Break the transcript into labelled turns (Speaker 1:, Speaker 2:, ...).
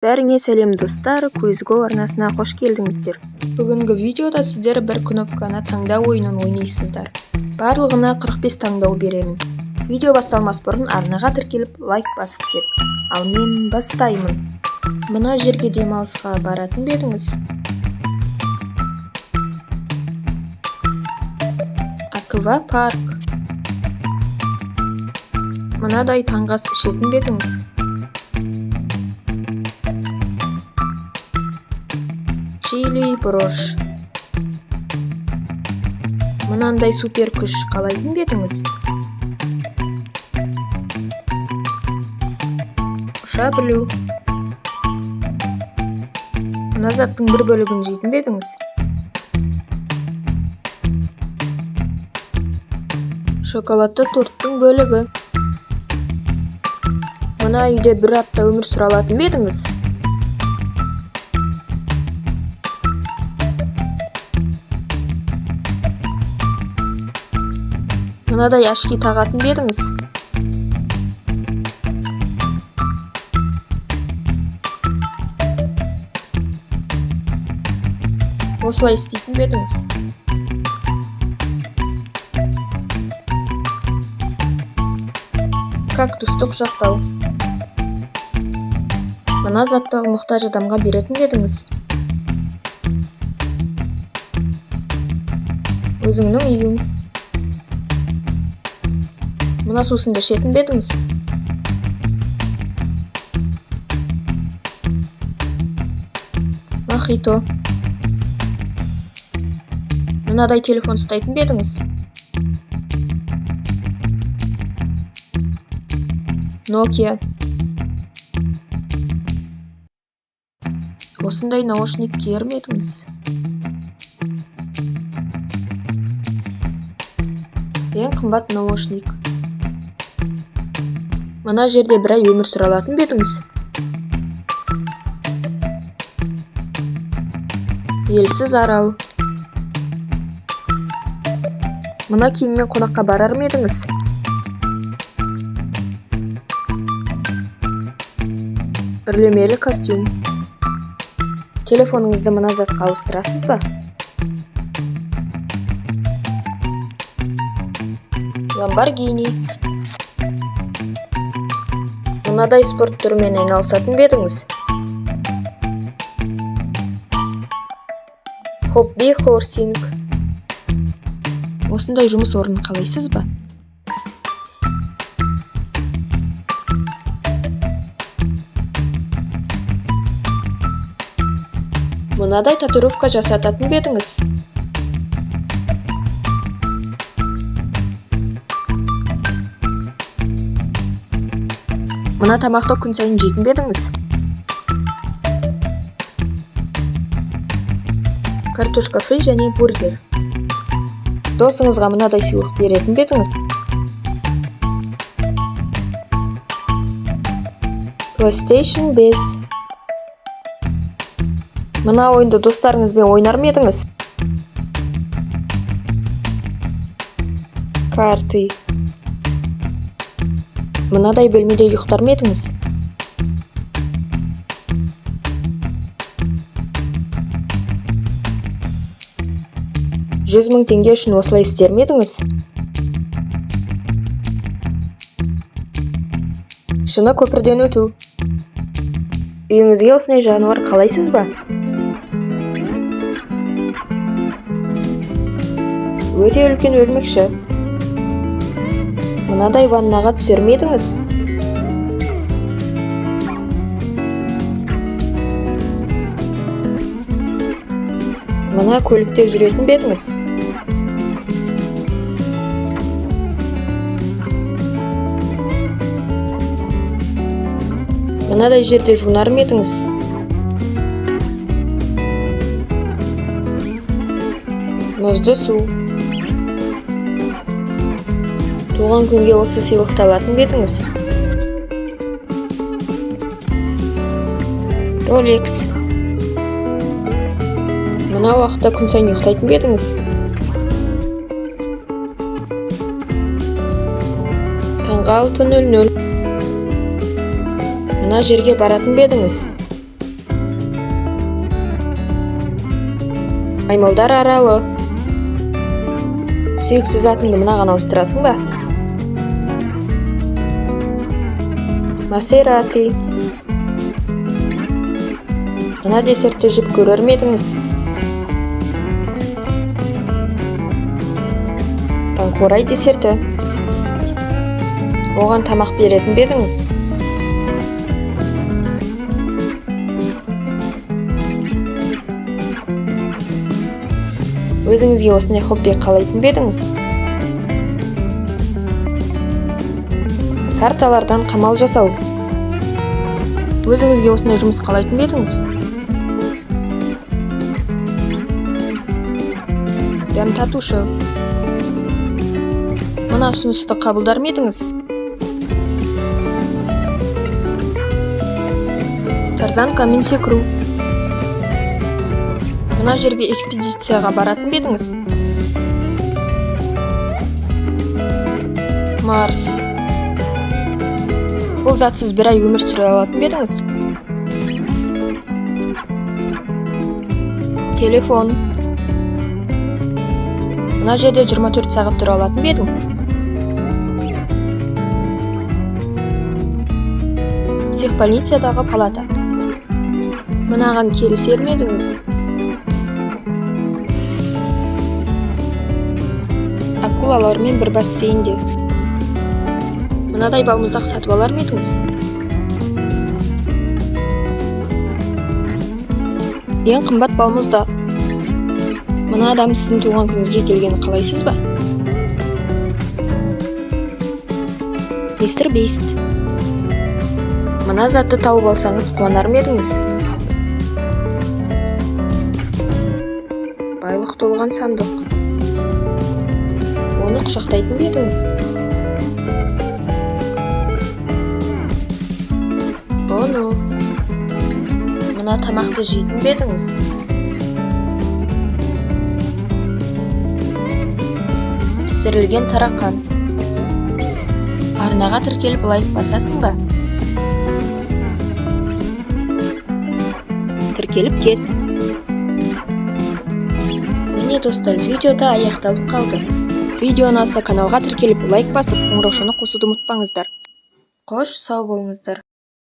Speaker 1: Бәріңе сәлем достар, Көзгө арнасына қош келдіңіздер. Бүгінгі видеода сіздер бір кнопканы таңдау ойынын ойнайсыздар. Барлығына 45 таңдау беремін. Видео басталмас бұрын арнаға тіркеліп лайк басып кет. Ал мен бастаймын. Мына жерге демалысқа баратын бе едіңіз? Аквапарк. Мынадай таңғы ас ішетін бе едіңіз? Чили брош. Мынандай супер күш қалайтын бе едіңіз? Ұша білу. Мына заттың бір бөлігін жейтін бе едіңіз? Шоколадты торттың бөлігі. Мына үйде бір апта өмір сүре алатын бе едіңіз? Мынадай ашки тағатын бе едіңіз? Осылай істейтін бе едіңіз? Кактусты құшақтау. Мына затты мұқтаж адамға беретін бе едіңіз? Өзіңнің үйің. Мына сусынды ішетін бе едіңіз? Мохито. Мынадай телефон ұстайтын бе едіңіз? Nokia. Осындай наушник киер ме едіңіз? Ең қымбат наушник. Мына жерде бір ай өмір сүре алатын бе едіңіз? Елсіз арал. Мына киіммен қонаққа барар ма едіңіз? Үрлемелі костюм. Телефоныңызды мына затқа ауыстырасыз ба? Lamborghini. Мынадай спорт түрімен айналысатын бе едіңіз? Хобби хорсинг. Осындай жұмыс орнын қалайсыз ба? Мынадай татуировка жасататын бе едіңіз? Мына тамақты күн сайын жейтін бе едіңіз? Картошка фри және бургер. Досыңызға мынадай сыйлық беретін бе едіңіз? PlayStation 5. Мына ойынды достарыңызбен ойнар ма едіңіз? Карты. Мынадай бөлмеде ұйықтар ма едіңіз? $100,000 теңге үшін осылай істер ме едіңіз? Шыны көпірден өту. Үйіңізге осындай жануар қалайсыз ба? Өте үлкен өлмекші. Мынадай ваннаға түсер ме едіңіз? Мына көлікте жүретін бе едіңіз? Мынадай жерде жуынар ма едіңіз? Мұзды су. Туған күнге осы сыйлықты алатын бе едіңіз? Rolex. Мына уақытта күн сайын ұйықтайтын бе едіңіз? Таңғы 6:00. Мына жерге баратын ба едіңіз? Аймалдар аралы. Сүйікті затыңды мынаған ауыстырасың ба? Масерати. Мына десертті жеп көрер ме едіңіз? Таңқурай десерті. Оған тамақ беретін бе едіңіз? Өзіңізге осындай хобби қалайтын бе едіңіз? Карталардан қамал жасау. Өзіңізге осындай жұмыс қалайтын бе едіңіз? Дәм татушы. Мына ұсынысты қабылдар ма едіңіз? Тарзанкамен секіру. Мына жерге экспедицияға баратын бе едіңіз? Марс. Бұл затсыз бір ай өмір сүре алатын бе едіңіз? Телефон. Мына жерде 24 сағат тұра алатын бе едің? Психбольницадағы палата. Мынаған келісер ме едіңіз? Акулалармен бір бассейнде. Мынадай балмұздақ сатып алар ма едіңіз? Ең қымбат балмұздақ. Мына адам сіздің туған күніңізге келгенін қалайсыз ба? Мистер Бейст. Мына затты тауып алсаңыз қуанар ма едіңіз? Байлық толған сандық. Оны құшақтайтын бе едіңіз? Оны. Мына тамақты жейтін бе едіңіз? Пісірілген тарақан. Арнаға тіркеліп лайк басасың ба? Тіркеліп кет. Міне достар, видеода аяқталып қалды. Видео ұнаса каналға тіркеліп лайк басып, қоңыраушаны қосуды ұмытпаңыздар. Қош, сау болыңыздар.